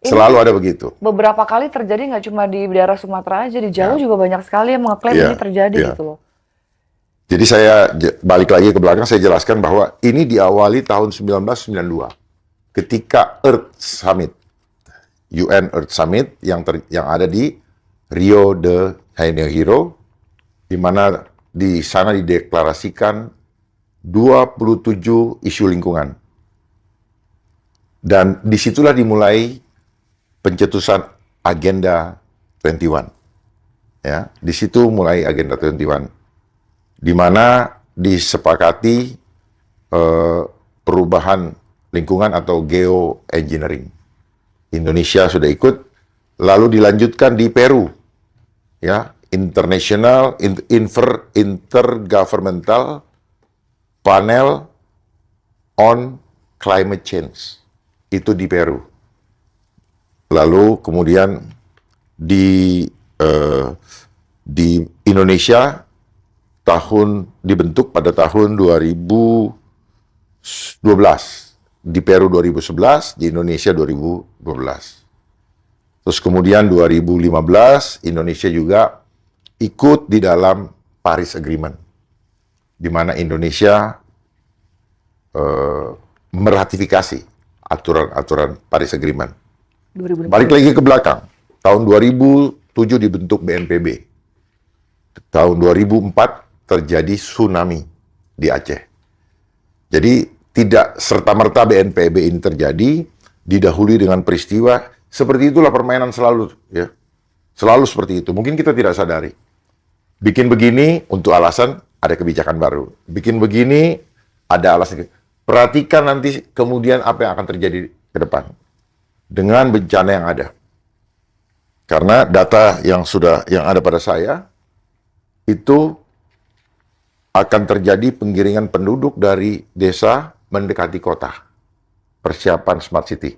Ini Selalu ada begitu. beberapa kali terjadi nggak cuma di daerah Sumatera aja, di Jawa Ya, juga banyak sekali yang mengeklaim ini ya, terjadi ya. gitu loh. Jadi saya balik lagi ke belakang, saya jelaskan bahwa ini diawali tahun 1992 ketika Earth Summit, UN Earth Summit yang ada di Rio de Janeiro, di mana di sana dideklarasikan 27 isu lingkungan. Dan disitulah dimulai pencetusan Agenda 21. Ya, di situ mulai Agenda 21, di mana disepakati perubahan lingkungan atau geoengineering. Indonesia sudah ikut, lalu dilanjutkan di Peru, ya, Intergovernmental Panel on Climate Change, itu di Peru. Lalu kemudian di Indonesia dibentuk pada tahun 2012, di Peru 2011, di Indonesia 2012. Terus kemudian 2015 Indonesia juga ikut di dalam Paris Agreement, di mana Indonesia meratifikasi aturan-aturan Paris Agreement. 2015. Balik lagi ke belakang, tahun 2007 dibentuk BNPB. Tahun 2004 terjadi tsunami di Aceh. Jadi tidak serta-merta BNPB ini terjadi, didahului dengan peristiwa. Seperti itulah permainan selalu, ya. Selalu seperti itu. Mungkin kita tidak sadari. Bikin begini untuk alasan ada kebijakan baru. Bikin begini ada alasan. Perhatikan nanti kemudian apa yang akan terjadi ke depan dengan bencana yang ada. Karena data yang ada pada saya itu akan terjadi penggiringan penduduk dari desa mendekati kota. Persiapan smart city.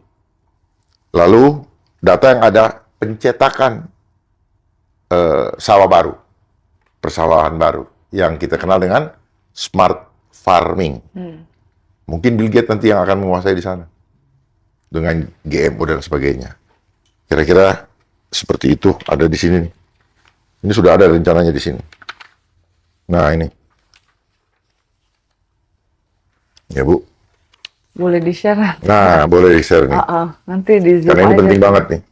Lalu data yang ada pencetakan sawah baru, persawahan baru yang kita kenal dengan smart farming. Mungkin Bill Gates nanti yang akan menguasai di sana dengan GMO dan sebagainya. Kira-kira seperti itu ada di sini. Ini sudah ada rencananya di sini. Nah ini, ya Bu. Boleh di-share. Nah boleh di-share nih. Nanti di zoom Karena ini aja. penting banget nih.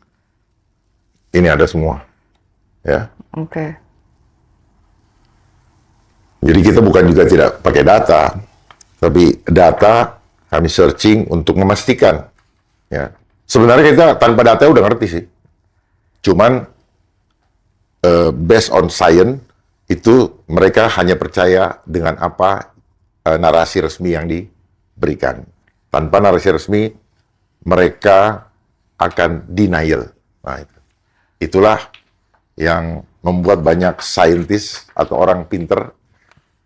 Ini ada semua, ya. Oke. Jadi kita bukan juga tidak pakai data, tapi data kami searching untuk memastikan. Ya. Sebenarnya kita tanpa data udah ngerti sih. Cuman based on science itu mereka hanya percaya dengan apa narasi resmi yang diberikan. Tanpa narasi resmi mereka akan denial. Nah, itulah yang membuat banyak saintis atau orang pinter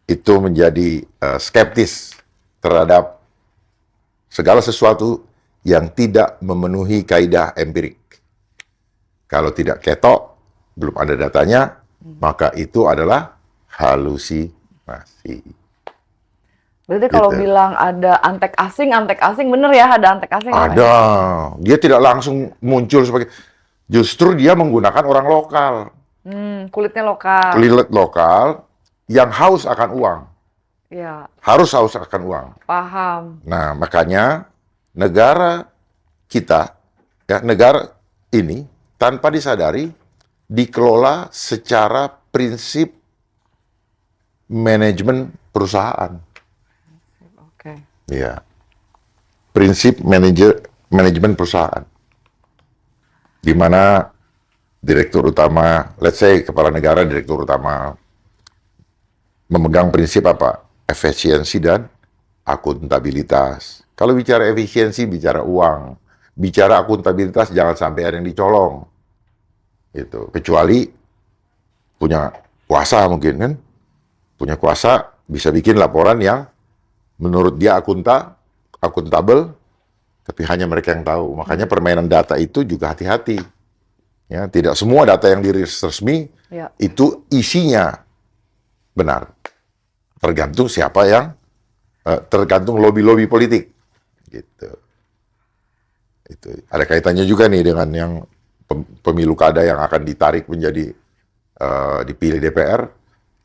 itu menjadi skeptis terhadap segala sesuatu yang tidak memenuhi kaidah empirik. Kalau tidak ketok, belum ada datanya, maka itu adalah halusinasi. Berarti kalau Gitu. bilang ada antek asing bener ya, ada antek asing apa Ada. ya? Dia tidak langsung muncul sebagai... Justru dia menggunakan orang lokal. Kulitnya lokal. Kulit lokal yang haus akan uang. Ya, Harus haus akan uang. paham. Nah, makanya negara kita, ya, negara ini tanpa disadari dikelola secara prinsip manajemen perusahaan. Oke. Ya. Prinsip manajemen perusahaan. Di mana direktur utama, let's say kepala negara, direktur utama memegang prinsip apa? Efisiensi dan akuntabilitas. Kalau bicara efisiensi, bicara uang. Bicara akuntabilitas, jangan sampai ada yang dicolong. Gitu. Kecuali punya kuasa mungkin kan. Punya kuasa, bisa bikin laporan yang menurut dia akuntabel, tapi hanya mereka yang tahu. Makanya permainan data itu juga hati-hati. Ya, tidak semua data yang dirilis resmi Ya. itu isinya benar. Tergantung siapa yang tergantung lobby-lobby politik. Gitu. Itu ada kaitannya juga nih dengan yang pemilu kada yang akan ditarik menjadi dipilih DPR,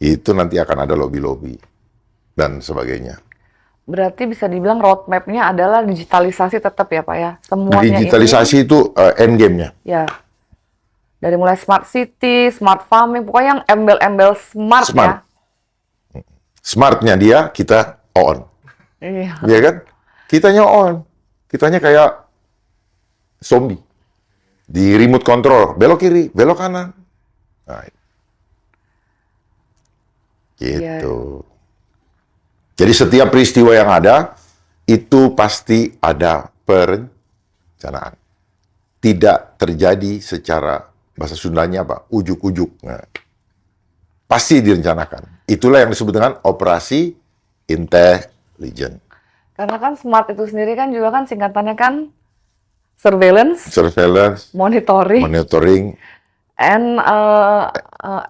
itu nanti akan ada lobby-lobby dan sebagainya. Berarti bisa dibilang roadmap-nya adalah digitalisasi tetap ya Pak ya? Semuanya Digitalisasi itu end game-nya. ya, dari mulai smart city, smart farming, pokoknya yang embel-embel smart ya. Smart. Smartnya dia, kita on. Iya. Iya kan? Kitanya on. Kitanya kayak zombie. Di remote control, belok kiri, belok kanan. Nah, gitu. Jadi setiap peristiwa yang ada, itu pasti ada perencanaan. Tidak terjadi secara, bahasa Sundanya apa? Ujuk-ujuk. Nah, pasti direncanakan. Itulah yang disebut dengan operasi intelijen. Karena kan smart itu sendiri kan juga kan singkatannya kan surveillance, monitoring, and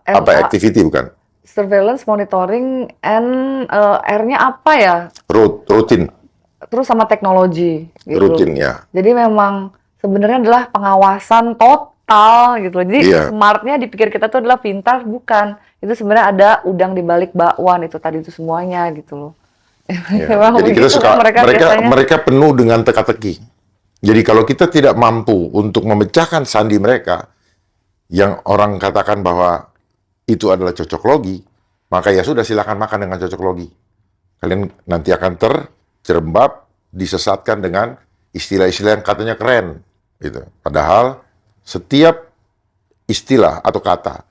activity bukan? Surveillance, monitoring, and R-nya apa ya? Rutin. Terus sama teknologi. Gitu. Rutin ya. Jadi memang sebenarnya adalah pengawasan total gitu. Jadi smartnya dipikir kita tuh adalah pintar, bukan. Itu sebenarnya ada udang di balik bakwan itu tadi itu semuanya gitu loh. Ya. Jadi kita suka mereka penuh dengan teka-teki. Jadi kalau kita tidak mampu untuk memecahkan sandi mereka, yang orang katakan bahwa itu adalah cocok logi, maka ya sudah silakan makan dengan cocok logi. Kalian nanti akan terjerembab, disesatkan dengan istilah-istilah yang katanya keren. Gitu. Padahal setiap istilah atau kata,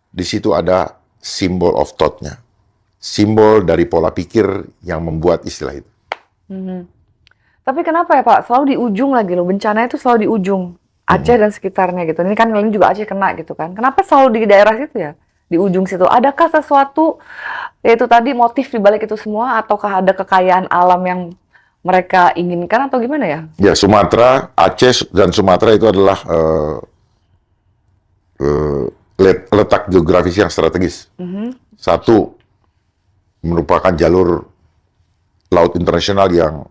di situ ada symbol of thought-nya. Simbol dari pola pikir yang membuat istilah itu. Tapi kenapa ya Pak, selalu di ujung lagi loh, bencana itu selalu di ujung. Aceh dan sekitarnya gitu. Ini kan kalian juga Aceh kena gitu kan. Kenapa selalu di daerah situ ya? Di ujung situ. Adakah sesuatu, yaitu tadi motif di balik itu semua, ataukah ada kekayaan alam yang mereka inginkan atau gimana ya? Ya, Sumatera, Aceh dan Sumatera itu adalah letak geografis yang strategis. Satu, merupakan jalur laut internasional yang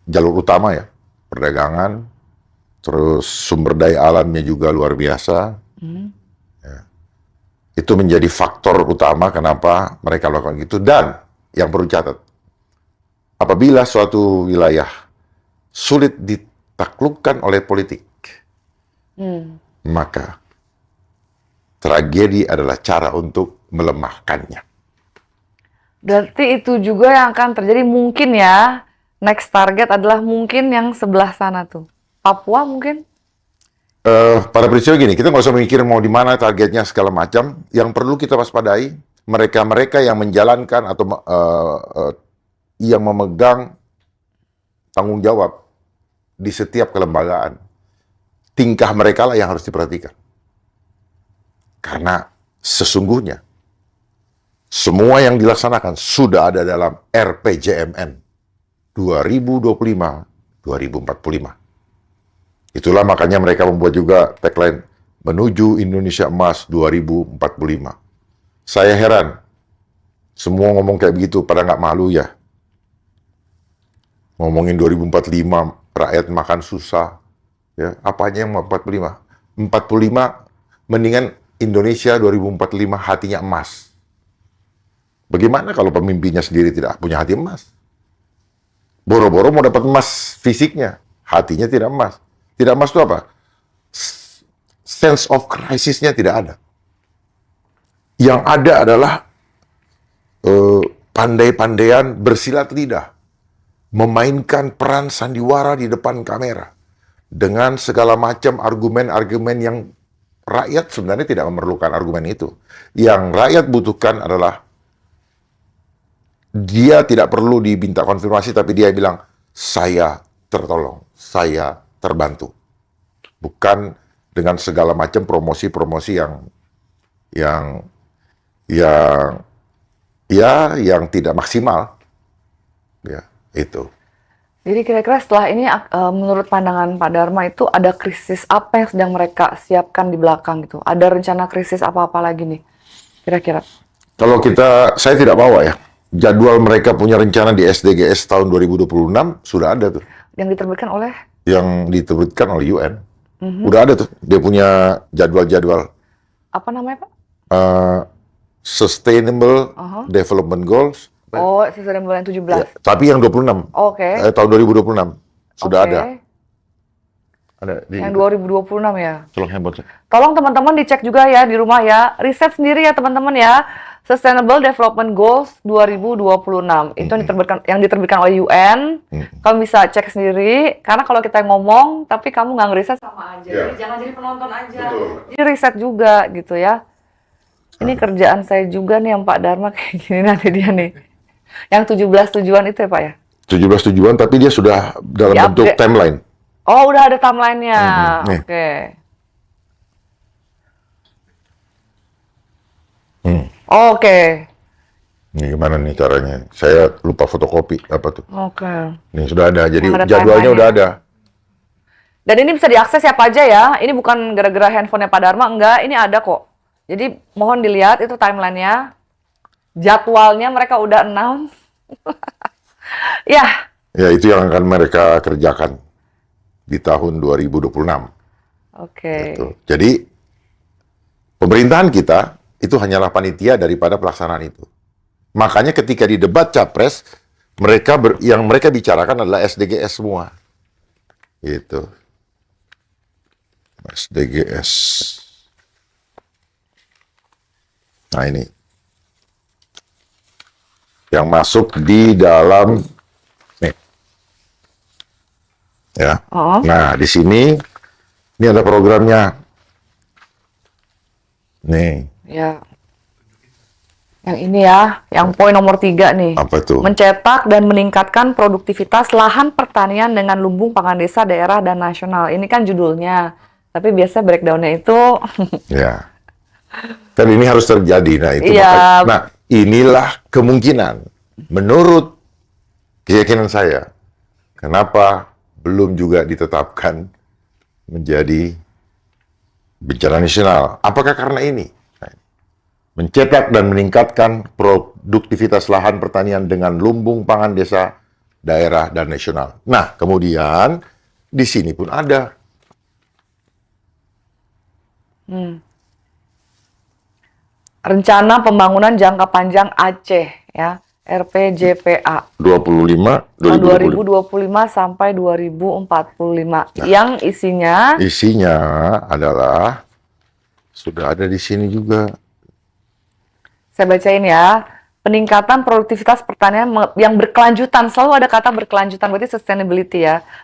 jalur utama ya, perdagangan, terus sumber daya alamnya juga luar biasa. Ya. Itu menjadi faktor utama kenapa mereka lakukan gitu. Dan yang perlu catat, apabila suatu wilayah sulit ditaklukkan oleh politik, maka tragedi adalah cara untuk melemahkannya. Berarti itu juga yang akan terjadi mungkin ya. Next target adalah mungkin yang sebelah sana tuh. Papua mungkin? Pada peristiwa gini, kita nggak usah mikir mau di mana targetnya segala macam. Yang perlu kita waspadai, mereka-mereka yang menjalankan atau yang memegang tanggung jawab di setiap kelembagaan. Tingkah mereka lah yang harus diperhatikan. Karena sesungguhnya semua yang dilaksanakan sudah ada dalam RPJMN 2025-2045. Itulah makanya mereka membuat juga tagline menuju Indonesia Emas 2045. Saya heran, semua ngomong kayak begitu pada nggak malu ya. Ngomongin 2045, rakyat makan susah. Ya, apanya yang 45? 45, mendingan Indonesia 2045 hatinya emas. Bagaimana kalau pemimpinnya sendiri tidak punya hati emas? Boro-boro mau dapat emas fisiknya, hatinya tidak emas. Tidak emas itu apa? Sense of crisis-nya tidak ada. Yang ada adalah pandai-pandaian bersilat lidah, memainkan peran sandiwara di depan kamera, dengan segala macam argumen-argumen yang rakyat sebenarnya tidak memerlukan argumen itu. Yang rakyat butuhkan adalah dia tidak perlu diminta konfirmasi, tapi dia bilang, saya tertolong, saya terbantu. Bukan dengan segala macam promosi-promosi yang tidak maksimal. Ya, itu. Jadi kira-kira setelah ini, menurut pandangan Pak Dharma itu ada krisis apa yang sedang mereka siapkan di belakang gitu? Ada rencana krisis apa-apa lagi nih, kira-kira? Kalau saya tidak bawa ya. Jadwal mereka punya rencana di SDGs tahun 2026 sudah ada tuh. Yang diterbitkan oleh? Yang diterbitkan oleh UN. Udah ada tuh, dia punya jadwal-jadwal. Apa namanya, Pak? Sustainable Aha. Development Goals. Oh, Sustainable yang 17. Ya, tapi yang 26. Oke. Tahun 2026. Sudah Oke. ada. Ada di Yang 2026 ya. tolong handphone saya. Tolong teman-teman dicek juga ya di rumah ya. Riset sendiri ya teman-teman ya. Sustainable Development Goals 2026. Itu yang diterbitkan oleh UN. Kamu bisa cek sendiri. Karena kalau kita ngomong, tapi kamu nggak ngeriset sama aja. Ya. Jadi jangan jadi penonton aja. Betul. Jadi riset juga gitu ya. Ini kerjaan saya juga nih yang Pak Dharma kayak gini nanti dia nih. Yang 17 tujuan itu ya Pak ya? 17 tujuan, tapi dia sudah dalam bentuk Di-upgrade. timeline. Oh, udah ada timeline-nya. nih. Oke. Oke. Ini gimana nih caranya? Saya lupa fotokopi apa tuh. Oke. Nih sudah ada, jadi Ada jadwalnya timeline-nya. udah ada. Dan ini bisa diakses siapa aja ya. Ini bukan gara-gara handphonenya Pak Dharma, enggak. Ini ada kok. Jadi mohon dilihat itu timeline-nya. Jadwalnya mereka udah announce. Ya, Ya itu yang akan mereka kerjakan di tahun 2026. oke. Gitu. Jadi pemerintahan kita itu hanyalah panitia daripada pelaksanaan itu. Makanya ketika di debat capres, yang mereka bicarakan adalah SDGs semua. Gitu. SDGs. Nah ini. Yang masuk di dalam nih. Ya. Oh. Nah, di sini ini ada programnya. Nih, Ya. Yang ini ya, yang poin nomor 3 nih. apa tuh? Mencetak dan meningkatkan produktivitas lahan pertanian dengan lumbung pangan desa, daerah, dan nasional. Ini kan judulnya. Tapi biasanya breakdown-nya itu Ya. Dan ini harus terjadi. Nah, itu Iya. nah, inilah kemungkinan menurut keyakinan saya kenapa belum juga ditetapkan menjadi bencana nasional. Apakah karena ini? Mencetak dan meningkatkan produktivitas lahan pertanian dengan lumbung pangan desa, daerah, dan nasional. Nah, kemudian di sini pun ada. rencana pembangunan jangka panjang Aceh ya, RPJPA. 25, Tahun 2025. 2025 sampai 2045. Yang isinya Isinya adalah, sudah ada di sini juga. saya bacain ya. Peningkatan produktivitas pertanian yang berkelanjutan, selalu ada kata berkelanjutan, berarti sustainability ya.